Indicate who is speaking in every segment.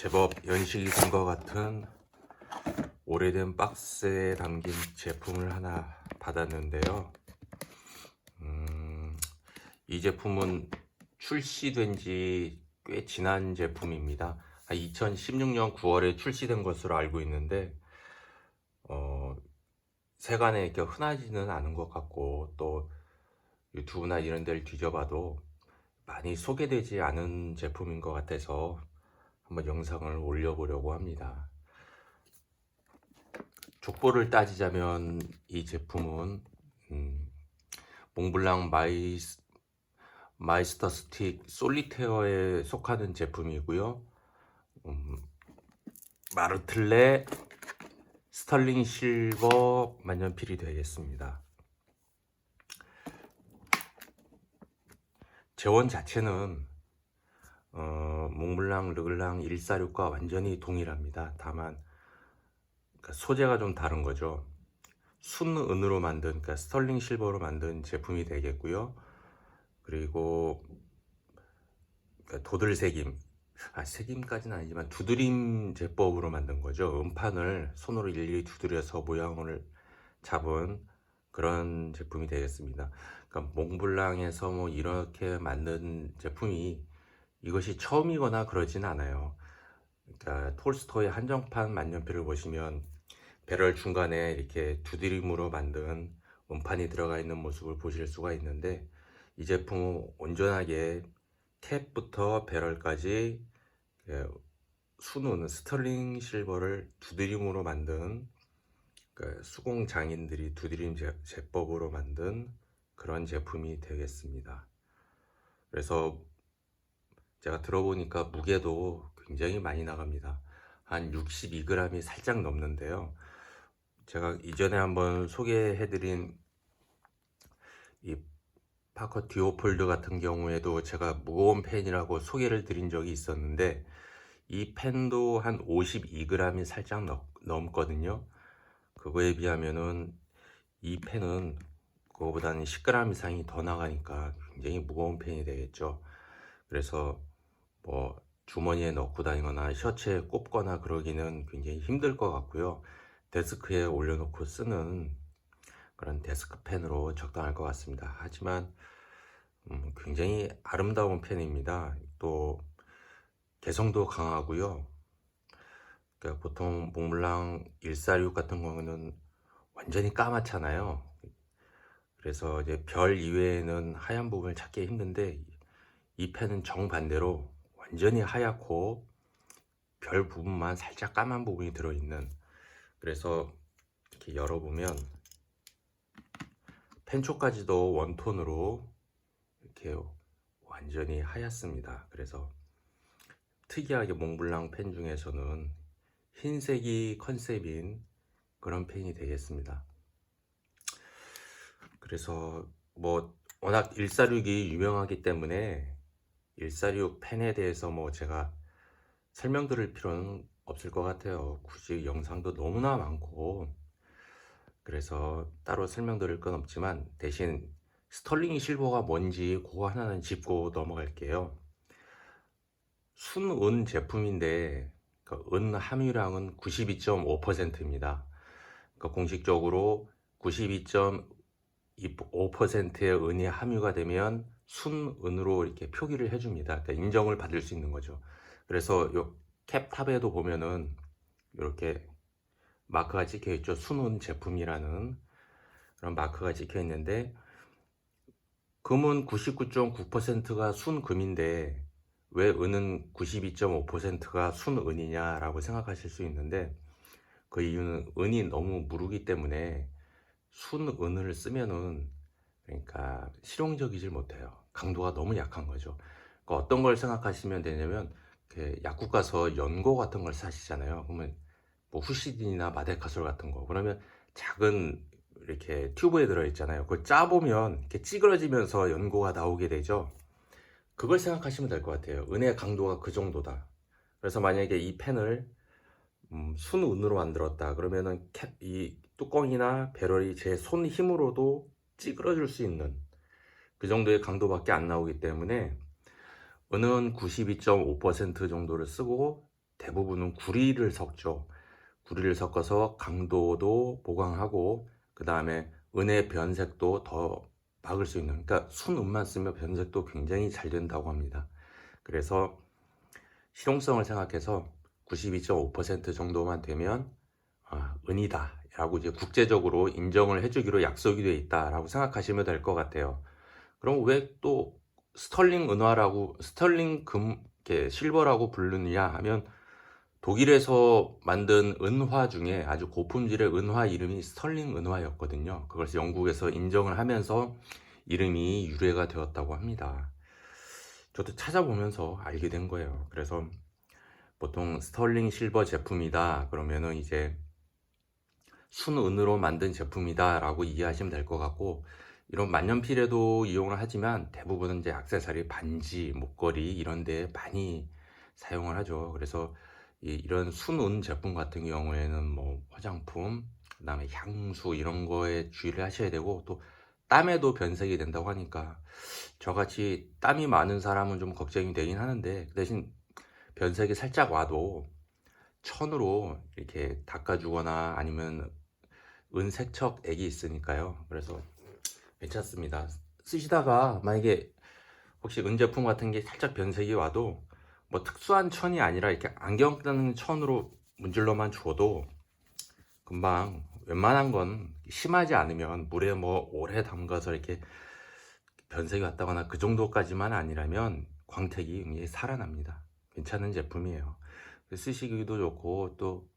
Speaker 1: 제법 연식이 든 것 같은 오래된 박스에 담긴 제품을 하나 받았는데요. 이 제품은 출시된 지 꽤 지난 제품입니다. 2016년 9월에 출시된 것으로 알고 있는데 세간에 이렇게 흔하지는 않은 것 같고, 또 유튜브나 이런 데를 뒤져봐도 많이 소개되지 않은 제품인 것 같아서 한번 영상을 올려보려고 합니다. 족보를 따지자면 이 제품은 몽블랑 마이스터 스틱 솔리테어에 속하는 제품이고요. 마르틀레 스털링 실버 만년필이 되겠습니다. 재원 자체는 몽블랑 르글랑 146과 완전히 동일합니다. 다만 소재가 좀 다른 거죠. 순은으로 만든, 그러니까 스털링 실버로 만든 제품이 되겠고요. 그리고 도들새김, 새김까지는 아니지만 두드림 제법으로 만든 거죠. 음판을 손으로 일일이 두드려서 모양을 잡은 그런 제품이 되겠습니다. 그러니까 몽블랑에서 뭐 이렇게 만든 제품이 이것이 처음이거나 그러진 않아요. 그러니까 톨스토이 한정판 만년필을 보시면 배럴 중간에 이렇게 두드림으로 만든 음판이 들어가 있는 모습을 보실 수가 있는데, 이 제품은 온전하게 캡부터 배럴까지 순은 스털링 실버를 두드림으로 만든, 수공 장인들이 두드림 제법으로 만든 그런 제품이 되겠습니다. 그래서 제가 들어보니까 무게도 굉장히 많이 나갑니다. 한 62g이 살짝 넘는데요. 제가 이전에 한번 소개해드린 이 파커 듀오폴드 같은 경우에도 제가 무거운 펜이라고 소개를 드린 적이 있었는데, 이 펜도 한 52g이 살짝 넘거든요. 그거에 비하면은 이 펜은 그거보다는 10g 이상이 더 나가니까 굉장히 무거운 펜이 되겠죠. 그래서 뭐 주머니에 넣고 다니거나 셔츠에 꼽거나 그러기는 굉장히 힘들 것 같고요. 데스크에 올려놓고 쓰는 그런 데스크펜으로 적당할 것 같습니다. 하지만 굉장히 아름다운 펜입니다. 또 개성도 강하고요. 그러니까 보통 몽블랑 146 같은 경우는 완전히 까맣잖아요. 그래서 이제 별 이외에는 하얀 부분을 찾기 힘든데, 이 펜은 정반대로 완전히 하얗고 별 부분만 살짝 까만 부분이 들어있는, 그래서 이렇게 열어보면 펜촉까지도 원톤으로 이렇게 완전히 하얗습니다. 그래서 특이하게 몽블랑 펜 중에서는 흰색이 컨셉인 그런 펜이 되겠습니다. 그래서 뭐 워낙 146이 유명하기 때문에 146 펜에 대해서 뭐 제가 설명드릴 필요는 없을 것 같아요. 굳이 영상도 너무나 많고, 그래서 따로 설명드릴 건 없지만 대신 스털링 실버가 뭔지 그거 하나는 짚고 넘어갈게요. 순은 제품인데 그 은 함유량은 92.5%입니다. 그러니까 공식적으로 92.5%의 은이 함유가 되면 순은으로 이렇게 표기를 해줍니다. 그러니까 인정을 받을 수 있는 거죠. 그래서 요 캡탑에도 보면은 이렇게 마크가 찍혀 있죠. 순은 제품이라는 그런 마크가 찍혀 있는데, 금은 99.9%가 순금인데 왜 은은 92.5%가 순은이냐라고 생각하실 수 있는데, 그 이유는 은이 너무 무르기 때문에 순은을 쓰면은, 그러니까 실용적이질 못해요. 강도가 너무 약한 거죠. 그러니까 어떤 걸 생각하시면 되냐면, 약국 가서 연고 같은 걸 사시잖아요. 그러면 뭐 후시딘이나 마데카솔 같은 거, 그러면 작은 이렇게 튜브에 들어있잖아요. 그걸 짜보면 이렇게 찌그러지면서 연고가 나오게 되죠. 그걸 생각하시면 될 것 같아요. 은의 강도가 그 정도다. 그래서 만약에 이 펜을 순은으로 만들었다 그러면은 이 뚜껑이나 배럴이 제 손 힘으로도 찌그러질 수 있는 그 정도의 강도밖에 안 나오기 때문에 은은 92.5% 정도를 쓰고 대부분은 구리를 섞죠. 구리를 섞어서 강도도 보강하고 그 다음에 은의 변색도 더 막을 수 있는, 그러니까 순은만 쓰면 변색도 굉장히 잘 된다고 합니다. 그래서 실용성을 생각해서 92.5% 정도만 되면 은이다 라고 이제 국제적으로 인정을 해주기로 약속이 되어 있다 라고 생각하시면 될 것 같아요. 그럼 왜 또 스털링 은화라고, 스털링 금, 이렇게 실버라고 부르느냐 하면, 독일에서 만든 은화 중에 아주 고품질의 은화 이름이 스털링 은화였거든요. 그것을 영국에서 인정을 하면서 이름이 유래가 되었다고 합니다. 저도 찾아보면서 알게 된 거예요. 그래서 보통 스털링 실버 제품이다 그러면은 이제 순은으로 만든 제품이다 라고 이해하시면 될 것 같고, 이런 만년필에도 이용을 하지만 대부분은 이제 액세서리, 반지, 목걸이 이런 데 많이 사용을 하죠. 그래서 이런 순은 제품 같은 경우에는 뭐 화장품, 그 다음에 향수 이런 거에 주의를 하셔야 되고, 또 땀에도 변색이 된다고 하니까 저같이 땀이 많은 사람은 좀 걱정이 되긴 하는데, 그 대신 변색이 살짝 와도 천으로 이렇게 닦아주거나 아니면 은색척액이 있으니까요. 그래서 괜찮습니다. 쓰시다가 만약에 혹시 은 제품 같은 게 살짝 변색이 와도 뭐 특수한 천이 아니라 이렇게 안경 끄는 천으로 문질러만 줘도 금방, 웬만한 건 심하지 않으면 물에 뭐 오래 담가서 이렇게 변색이 왔다거나 그 정도까지만 아니라면 광택이 굉장히 살아납니다. 괜찮은 제품이에요. 쓰시기도 좋고, 또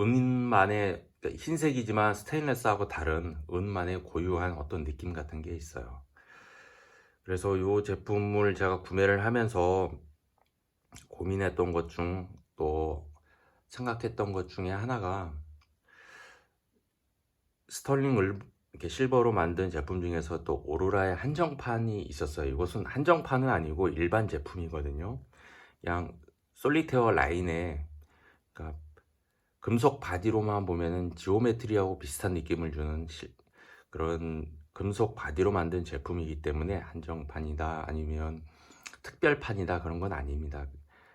Speaker 1: 은만의, 그러니까 흰색이지만 스테인레스하고 다른 은만의 고유한 어떤 느낌 같은 게 있어요. 그래서 이 제품을 제가 구매를 하면서 고민했던 것 중, 또 생각했던 것 중에 하나가, 스털링을 이렇게 실버로 만든 제품 중에서 또 오로라의 한정판이 있었어요. 이것은 한정판은 아니고 일반 제품이거든요. 그냥 솔리테어 라인에, 그러니까 금속 바디로만 보면은 지오메트리하고 비슷한 느낌을 주는 그런 금속 바디로 만든 제품이기 때문에 한정판이다 아니면 특별판이다 그런 건 아닙니다.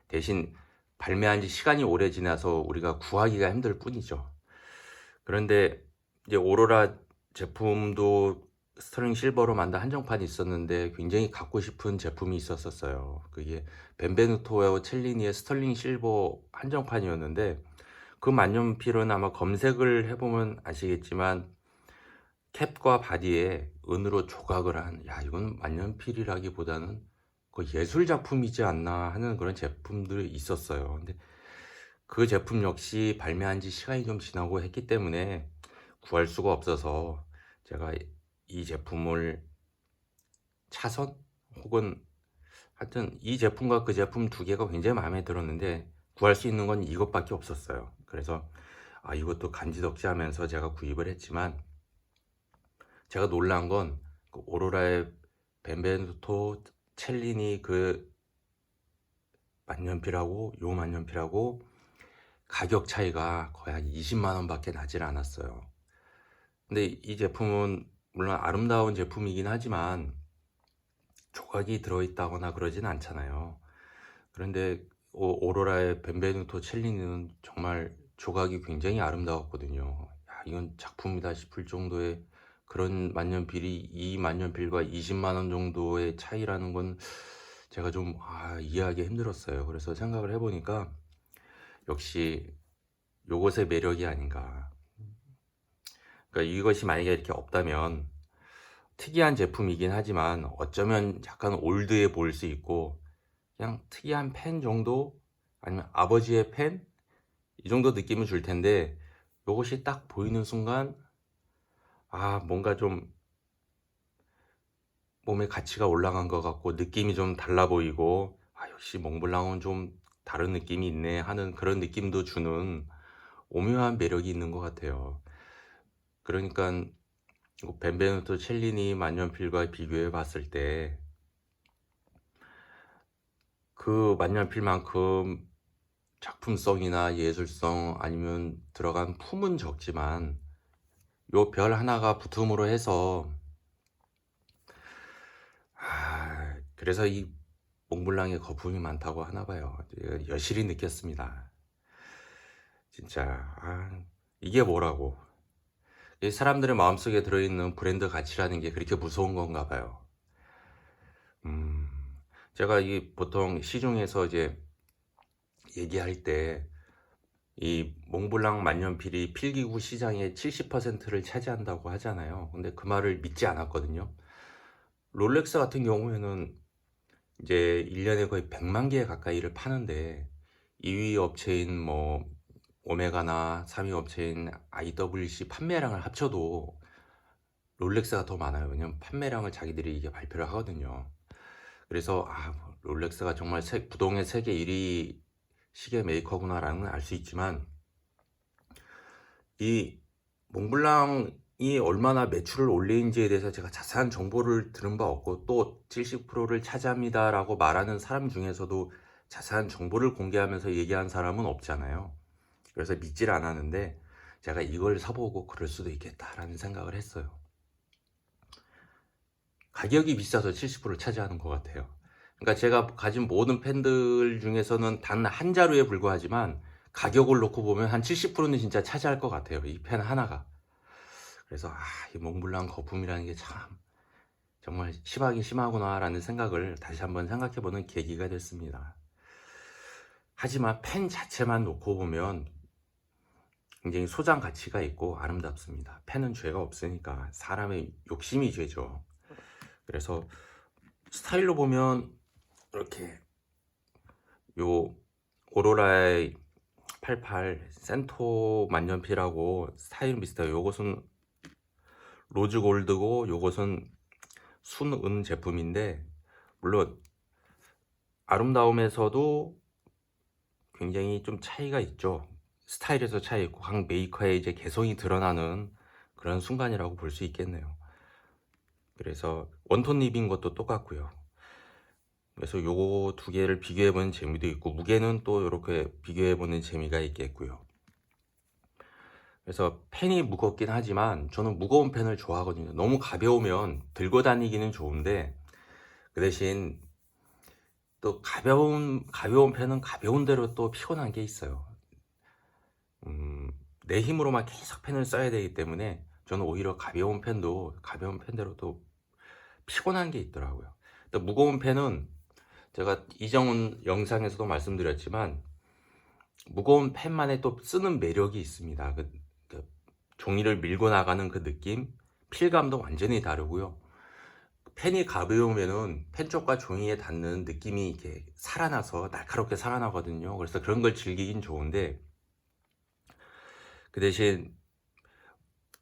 Speaker 1: 대신 발매한 지 시간이 오래 지나서 우리가 구하기가 힘들 뿐이죠. 그런데 이제 오로라 제품도 스터링 실버로 만든 한정판이 있었는데 굉장히 갖고 싶은 제품이 있었어요. 그게 벤베누토 첼리니의 스털링 실버 한정판이었는데, 그 만년필은 아마 검색을 해보면 아시겠지만 캡과 바디에 은으로 조각을 한, 야 이건 만년필이라기보다는 그 예술 작품이지 않나 하는 그런 제품들이 있었어요. 근데 그 제품 역시 발매한 지 시간이 좀 지나고 했기 때문에 구할 수가 없어서 제가 이 제품을 차선, 혹은 하여튼 이 제품과 그 제품 두 개가 굉장히 마음에 들었는데 구할 수 있는 건 이것밖에 없었어요. 그래서 이것도 간지덕지 하면서 제가 구입을 했지만, 제가 놀란 건 그 오로라의 벤베누토 첼리니 그 만년필하고 요 만년필하고 가격 차이가 거의 한 20만 원밖에 나질 않았어요. 근데 이 제품은 물론 아름다운 제품이긴 하지만 조각이 들어있다거나 그러진 않잖아요. 그런데 오로라의 벤베누토 첼리니는 정말 조각이 굉장히 아름다웠거든요. 야, 이건 작품이다 싶을 정도의 그런 만년필이 이 만년필과 20만 원 정도의 차이라는 건 제가 좀 이해하기 힘들었어요. 그래서 생각을 해보니까 역시 요것의 매력이 아닌가. 그러니까 이것이 만약에 이렇게 없다면 특이한 제품이긴 하지만 어쩌면 약간 올드해 보일 수 있고, 그냥 특이한 펜 정도, 아니면 아버지의 펜 이 정도 느낌을 줄 텐데, 이것이 딱 보이는 순간 뭔가 좀 몸의 가치가 올라간 것 같고 느낌이 좀 달라 보이고, 역시 몽블랑은 좀 다른 느낌이 있네 하는 그런 느낌도 주는 오묘한 매력이 있는 것 같아요. 그러니까 벤베누토 첼리니 만년필과 비교해 봤을 때 그 만년필만큼 작품성이나 예술성 아니면 들어간 품은 적지만 요 별 하나가 붙음으로 해서 그래서 이 몽블랑에 거품이 많다고 하나 봐요. 여실히 느꼈습니다. 진짜 이게 뭐라고. 이 사람들의 마음속에 들어있는 브랜드 가치라는 게 그렇게 무서운 건가 봐요. 음, 제가 이 보통 시중에서 이제 얘기할 때 이 몽블랑 만년필이 필기구 시장의 70%를 차지한다고 하잖아요. 근데 그 말을 믿지 않았거든요. 롤렉스 같은 경우에는 이제 1년에 거의 100만 개 가까이를 파는데 2위 업체인 뭐 오메가나 3위 업체인 IWC 판매량을 합쳐도 롤렉스가 더 많아요. 왜냐면 판매량을 자기들이 이게 발표를 하거든요. 그래서 롤렉스가 정말 구동의 세계 1위 시계 메이커구나라는 걸 알 수 있지만 이 몽블랑이 얼마나 매출을 올리는지에 대해서 제가 자세한 정보를 들은 바 없고 또 70%를 차지합니다라고 말하는 사람 중에서도 자세한 정보를 공개하면서 얘기한 사람은 없잖아요. 그래서 믿질 않았는데 제가 이걸 사보고 그럴 수도 있겠다라는 생각을 했어요. 가격이 비싸서 70%를 차지하는 것 같아요. 그러니까 제가 가진 모든 펜들 중에서는 단 한 자루에 불과하지만 가격을 놓고 보면 한 70%는 진짜 차지할 것 같아요. 이 펜 하나가. 그래서 이 몽블랑 거품이라는 게 참 정말 심하긴 심하구나라는 생각을 다시 한번 생각해보는 계기가 됐습니다. 하지만 펜 자체만 놓고 보면 굉장히 소장 가치가 있고 아름답습니다. 펜은 죄가 없으니까 사람의 욕심이 죄죠. 그래서 스타일로 보면 이렇게 요 오로라의 88 센토 만년필하고 스타일은 비슷해요. 요것은 로즈 골드고 요것은 순은 제품인데 물론 아름다움에서도 굉장히 좀 차이가 있죠. 스타일에서 차이 있고 각 메이커의 이제 개성이 드러나는 그런 순간이라고 볼 수 있겠네요. 그래서 원톤 립인 것도 똑같고요. 그래서 요거 두 개를 비교해보는 재미도 있고 무게는 또 이렇게 비교해보는 재미가 있겠고요. 그래서 펜이 무겁긴 하지만 저는 무거운 펜을 좋아하거든요. 너무 가벼우면 들고 다니기는 좋은데 그 대신 또 가벼운 펜은 가벼운 대로 또 피곤한 게 있어요. 내 힘으로만 계속 펜을 써야 되기 때문에 저는 오히려 가벼운 펜대로 또 피곤한 게 있더라고요. 또 무거운 펜은 제가 이전 영상에서도 말씀드렸지만 무거운 펜만의 또 쓰는 매력이 있습니다. 그 종이를 밀고 나가는 그 느낌, 필감도 완전히 다르고요. 펜이 가벼우면은 펜 쪽과 종이에 닿는 느낌이 이렇게 살아나서 날카롭게 살아나거든요. 그래서 그런 걸 즐기긴 좋은데 그 대신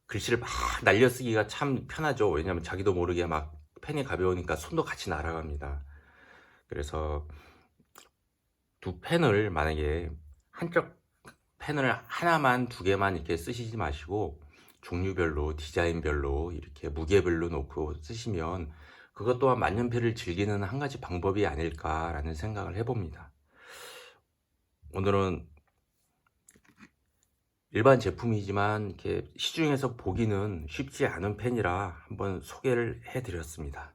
Speaker 1: 글씨를 막 날려쓰기가 참 편하죠. 왜냐하면 자기도 모르게 막 펜이 가벼우니까 손도 같이 날아갑니다. 그래서 두 펜을 만약에 한쪽 펜을 하나만 두 개만 이렇게 쓰시지 마시고 종류별로 디자인별로 이렇게 무게별로 놓고 쓰시면 그것 또한 만년필을 즐기는 한 가지 방법이 아닐까라는 생각을 해봅니다. 오늘은 일반 제품이지만 이렇게 시중에서 보기는 쉽지 않은 펜이라 한번 소개를 해드렸습니다.